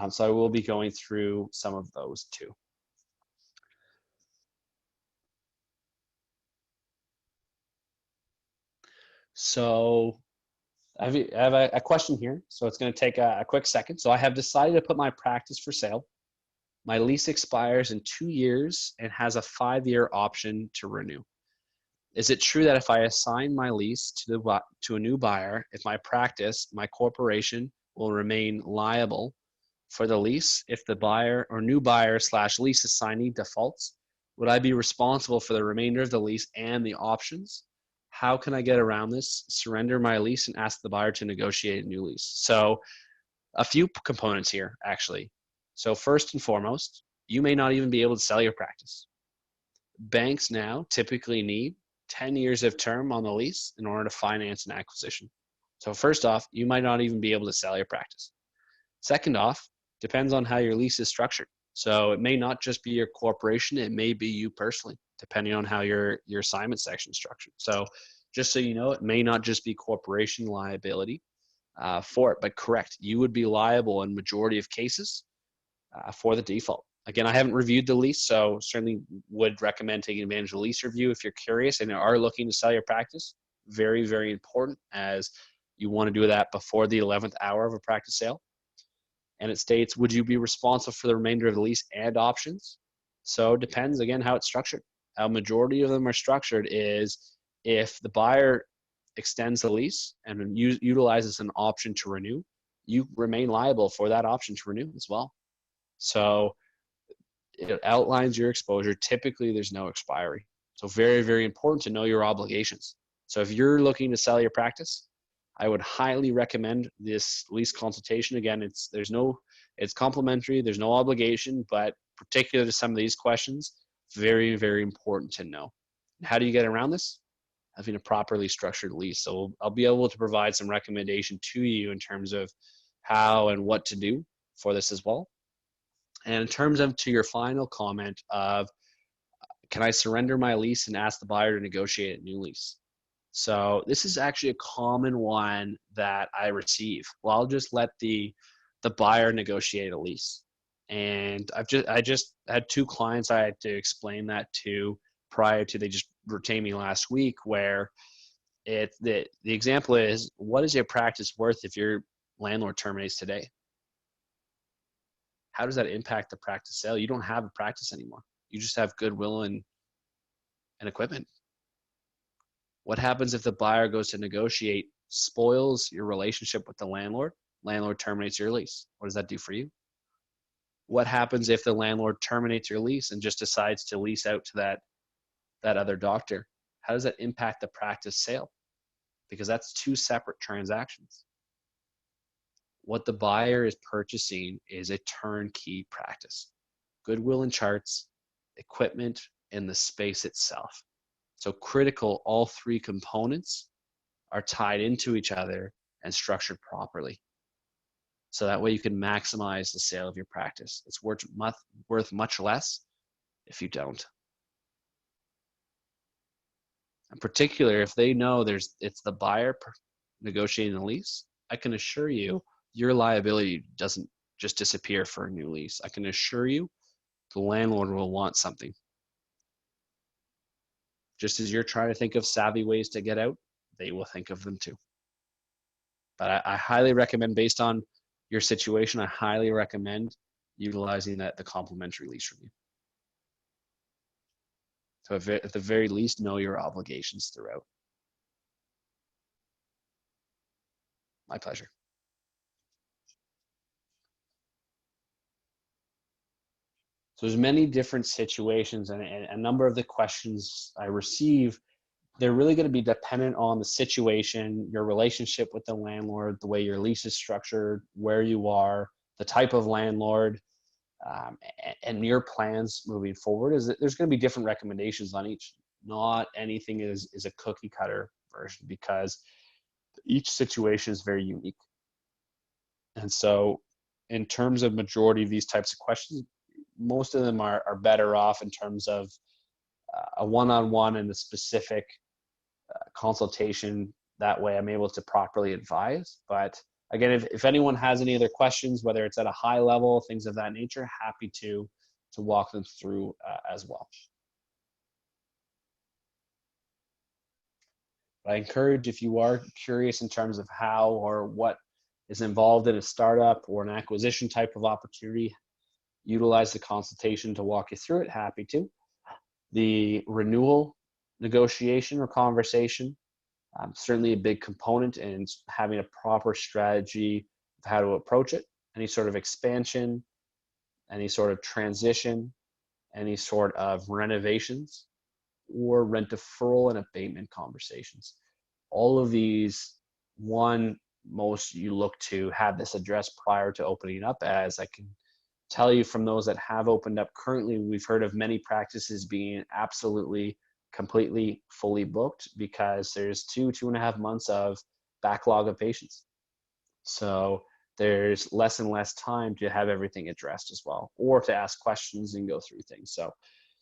so I will be going through some of those too. So I have a question here, so it's going to take a quick second. So I have decided to put my practice for sale. My lease expires in 2 years and has a 5-year option to renew. Is it true that if I assign my lease to a new buyer, if my practice, my corporation, will remain liable for the lease if the buyer or new buyer / lease assignee defaults? Would I be responsible for the remainder of the lease and the options? How can I get around this? Surrender my lease and ask the buyer to negotiate a new lease. So a few components here, actually. So first and foremost, you may not even be able to sell your practice. Banks now typically need 10 years of term on the lease in order to finance an acquisition. So first off, you might not even be able to sell your practice. Second off, depends on how your lease is structured. So it may not just be your corporation, it may be you personally, depending on how your assignment section is structured. So just so you know, it may not just be corporation liability for it, but correct, you would be liable in majority of cases for the default. Again, I haven't reviewed the lease, so certainly would recommend taking advantage of the lease review if you're curious and are looking to sell your practice. Very, very important, as you want to do that before the 11th hour of a practice sale. And it states, would you be responsible for the remainder of the lease and options? So it depends, again, how it's structured. How majority of them are structured is if the buyer extends the lease and utilizes an option to renew, you remain liable for that option to renew as well. So it outlines your exposure. Typically, there's no expiry. So very, very important to know your obligations. So if you're looking to sell your practice, I would highly recommend this lease consultation. Again, it's complimentary. There's no obligation, but particular to some of these questions, very, very important to know. How do you get around this? Having a properly structured lease. So I'll be able to provide some recommendation to you in terms of how and what to do for this as well. And in terms of to your final comment of, can I surrender my lease and ask the buyer to negotiate a new lease? So this is actually a common one that I receive. Well, I'll just let the buyer negotiate a lease. And I just had 2 clients I had to explain that to prior to, they just retained me last week, where the example is, what is your practice worth if your landlord terminates today? How does that impact the practice sale? You don't have a practice anymore. You just have goodwill and equipment. What happens if the buyer goes to negotiate, spoils your relationship with the landlord terminates your lease? What does that do for you? What happens if the landlord terminates your lease and just decides to lease out to that other doctor? How does that impact the practice sale? Because that's 2 separate transactions. What the buyer is purchasing is a turnkey practice. Goodwill and charts, equipment, and the space itself. So critical, all 3 components are tied into each other and structured properly. So that way you can maximize the sale of your practice. It's worth much less if you don't. In particular, if they know it's the buyer negotiating the lease, I can assure you your liability doesn't just disappear for a new lease. I can assure you the landlord will want something. Just as you're trying to think of savvy ways to get out, they will think of them too. But I highly recommend, based on your situation, I highly recommend utilizing the complimentary lease review. So at the very least, know your obligations throughout. My pleasure. So there's many different situations, and a number of the questions I receive, they're really going to be dependent on the situation, your relationship with the landlord, the way your lease is structured, where you are, the type of landlord, and your plans moving forward. Is that there's going to be different recommendations on each. Not anything is a cookie cutter version, because each situation is very unique. And so in terms of majority of these types of questions, most of them are better off in terms of a one-on-one and a specific consultation. That way I'm able to properly advise. But again, if anyone has any other questions, whether it's at a high level, things of that nature, happy to walk them through as well. But I encourage, if you are curious in terms of how or what is involved in a startup or an acquisition type of opportunity, utilize the consultation to walk you through it. Happy to. The renewal negotiation or conversation, certainly a big component in having a proper strategy of how to approach it. Any sort of expansion, any sort of transition, any sort of renovations, or rent deferral and abatement conversations. All of these, most you look to have this addressed prior to opening up. As I can tell you from those that have opened up currently, we've heard of many practices being absolutely, completely fully booked because there's 2.5 months of backlog of patients. So there's less and less time to have everything addressed as well, or to ask questions and go through things. So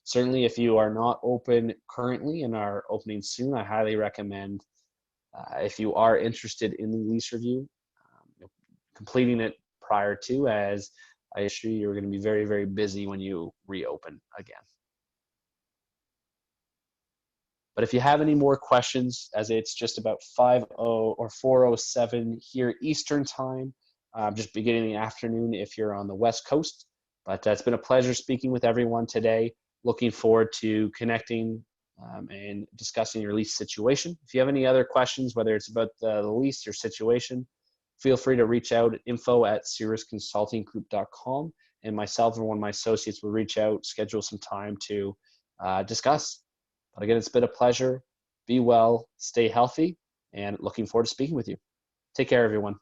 certainly if you are not open currently and are opening soon, I highly recommend, if you are interested in the lease review, completing it prior to, as I assure you, you're going to be very, very busy when you reopen again. But if you have any more questions, as it's just about 5:00 or 4:07 here Eastern time, just beginning the afternoon if you're on the West Coast. But it's been a pleasure speaking with everyone today. Looking forward to connecting and discussing your lease situation. If you have any other questions, whether it's about the lease or situation, feel free to reach out at info@cirrusconsultinggroup.com, and myself or one of my associates will reach out, schedule some time to discuss. But again, it's been a pleasure. Be well, stay healthy, and looking forward to speaking with you. Take care, everyone.